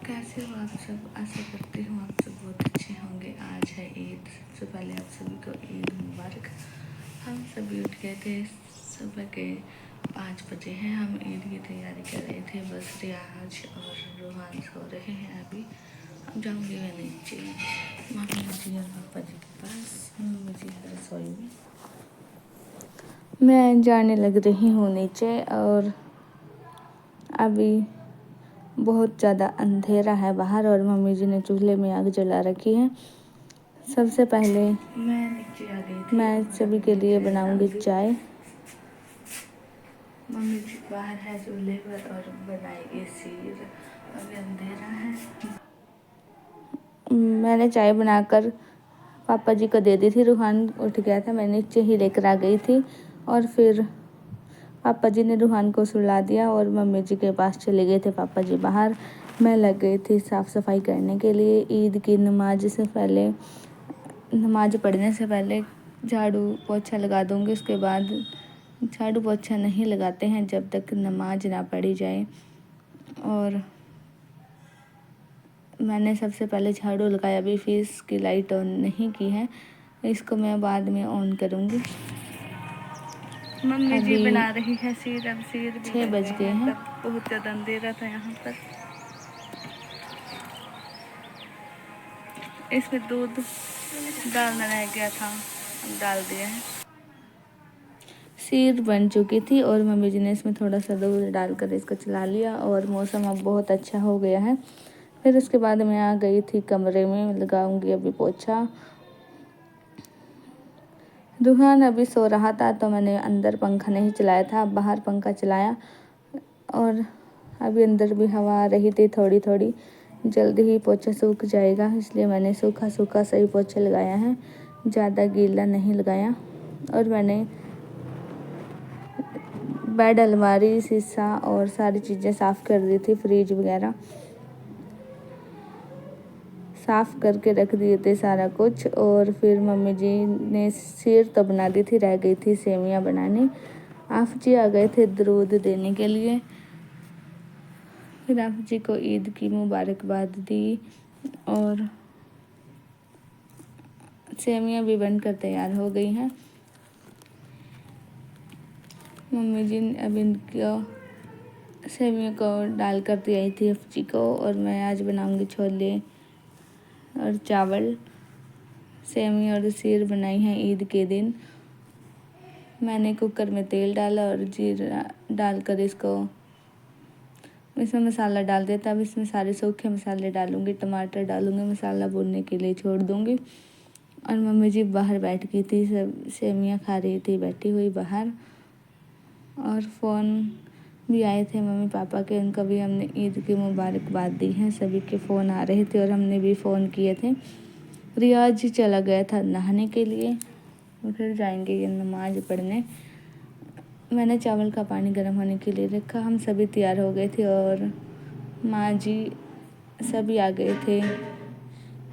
कैसे हो आप सब। आशा करती हूँ आप सब बहुत अच्छे होंगे। आज है ईद। सबसे पहले आप सभी को ईद मुबारक। हम सभी उठ गए थे सुबह के 5 बजे हैं। हम ईद की तैयारी कर रहे थे। बस रियाज और रोहान सो रहे हैं। अभी हम जाऊँगी मैं नीचे मम्मी जी और पापा जी के पास। मम्मी जी है रसोई में, मैं जाने लग रही हूँ नीचे। और अभी बहुत ज़्यादा अंधेरा है बाहर और मम्मी जी ने चूल्हे में आग जला रखी है। सबसे पहले मैं नीचे आ गई थी। मैं सभी के लिए बनाऊंगी चाय। मम्मी जी बाहर है चूल्हे पर और बनाएगी खीर। अभी अंधेरा है। मैंने चाय बनाकर पापा जी को दे दी थी। रूहान उठ गया था, मैं नीचे ही लेकर आ गई थी। और फिर पापा जी ने रूहान को सुला दिया और मम्मी जी के पास चले गए थे पापा जी बाहर। मैं लग गई थी साफ़ सफाई करने के लिए। ईद की नमाज पढ़ने से पहले झाड़ू पोछा लगा दूँगी। उसके बाद झाड़ू पोछा नहीं लगाते हैं जब तक नमाज ना पढ़ी जाए। और मैंने सबसे पहले झाड़ू लगाया। अभी फीस की लाइट ऑन नहीं की है, इसको मैं बाद में ऑन करूँगी। मम्मी जी बना रही है खीर। अब खीर 6 बज गए हैं। तब बहुत ज़्यादा अंधेरा था यहाँ पर। इसमें दूध डालना रह गया था, हम डाल दिया है। खीर बन चुकी थी और मम्मी जी ने इसमें थोड़ा सा दूध डालकर इसको चला लिया। और मौसम अब बहुत अच्छा हो गया है। फिर उसके बाद मैं आ गई थी कमरे में, लगाऊंगी अभी पोछा। रूहान अभी सो रहा था तो मैंने अंदर पंखा नहीं चलाया था, बाहर पंखा चलाया। और अभी अंदर भी हवा आ रही थी थोड़ी थोड़ी। जल्दी ही पोछा सूख जाएगा, इसलिए मैंने सूखा सूखा सही पोछा लगाया है, ज़्यादा गीला नहीं लगाया। और मैंने बेड, अलमारी, शीशा और सारी चीज़ें साफ़ कर दी थी। फ्रिज वगैरह साफ़ करके रख दिए थे सारा कुछ। और फिर मम्मी जी ने खीर तो बना दी थी, रह गई थी सेवियां बनानी। आप जी आ गए थे दरूद देने के लिए। फिर आप जी को ईद की मुबारकबाद दी और सेवियां भी बनकर तैयार हो गई हैं। मम्मी जी अब इनको सेवियों को डाल कर दी आई थी अफजी को। और मैं आज बनाऊंगी छोले और चावल। सेवियां और खीर बनाई है ईद के दिन। मैंने कुकर में तेल डाला और जीरा डालकर इसमें मसाला डाल दिया था। अब इसमें सारे सूखे मसाले डालूंगी, टमाटर डालूंगी, मसाला भूनने के लिए छोड़ दूंगी। और मम्मी जी बाहर बैठ गई थी, सब सेवियां खा रही थी बैठी हुई बाहर। और फ़ोन भी आए थे मम्मी पापा के, उनको भी हमने ईद की मुबारकबाद दी है। सभी के फ़ोन आ रहे थे और हमने भी फ़ोन किए थे। रियाज चला गया था नहाने के लिए, फिर जाएंगे ये नमाज पढ़ने। मैंने चावल का पानी गर्म होने के लिए रखा। हम सभी तैयार हो गए थे और माँ जी सभी आ गए थे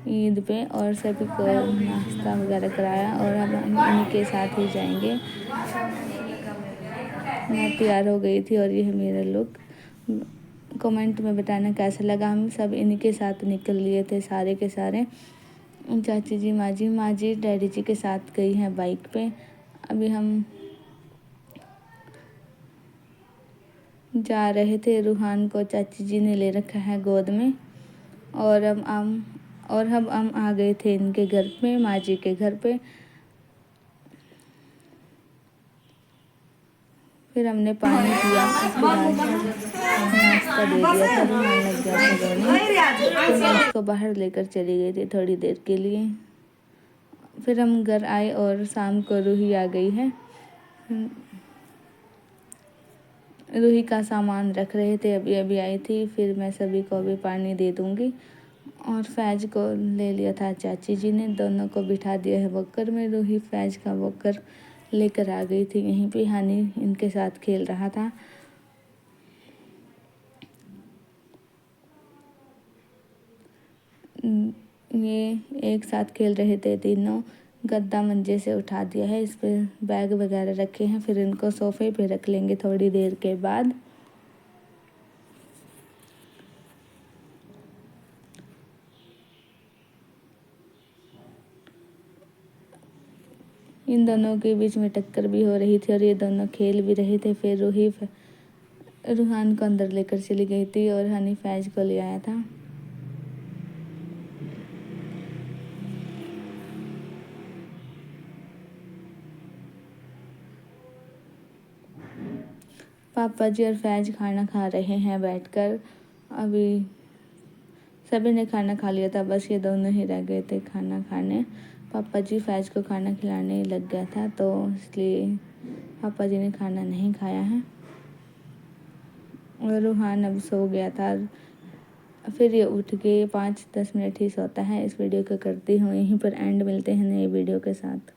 ईद पे और सभी को नाश्ता वगैरह कराया। और अब हम इन्हीं के साथ ही जाएंगे। मैं तैयार हो गई थी और यह मेरा लुक। कमेंट में बताना कैसा लगा। हम सब इन्हीं के साथ निकल लिए थे सारे के सारे। चाची जी, माँ जी डैडी जी के साथ गई हैं बाइक पे। अभी हम जा रहे थे। रूहान को चाची जी ने ले रखा है गोद में। और अब हम आ गए थे इनके घर पे, माँ जी के घर पे। फिर हमने पानी पिया, उसके बाद नाश्ता दे दिया था। रूहान लग गया था रोने, तो मैं उसको बाहर लेकर चली गई थी थोड़ी देर के लिए। फिर हम घर आए और शाम को रूही आ गई है। रूही का सामान रख रहे थे, अभी अभी आई थी। फिर मैं सभी को अभी पानी दे दूँगी। और फैज को ले लिया था चाची जी ने, दोनों को बिठा दिया है वॉकर में। रूही फैज का वॉकर लेकर आ गई थी यहीं पे। हानी इनके साथ खेल रहा था। ये एक साथ खेल रहे थे तीनों। गद्दा मंजे से उठा दिया है, इस पे बैग वगैरह रखे हैं। फिर इनको सोफे पे रख लेंगे थोड़ी देर के बाद। इन दोनों के बीच में टक्कर भी हो रही थी और ये दोनों खेल भी रहे थे। फिर रूही रूहान को अंदर लेकर चली गई थी और हनी फैज को ले आया था। पापा जी और फैज खाना खा रहे हैं बैठकर। अभी सभी ने खाना खा लिया था, बस ये दोनों ही रह गए थे खाना खाने। पापा जी फैज को खाना खिलाने लग गया था, तो इसलिए पापा जी ने खाना नहीं खाया है। और रूहान अब सो गया था। फिर ये उठ के 5-10 मिनट ही सोता है। इस वीडियो को करती हूँ यहीं पर एंड। मिलते हैं नई वीडियो के साथ।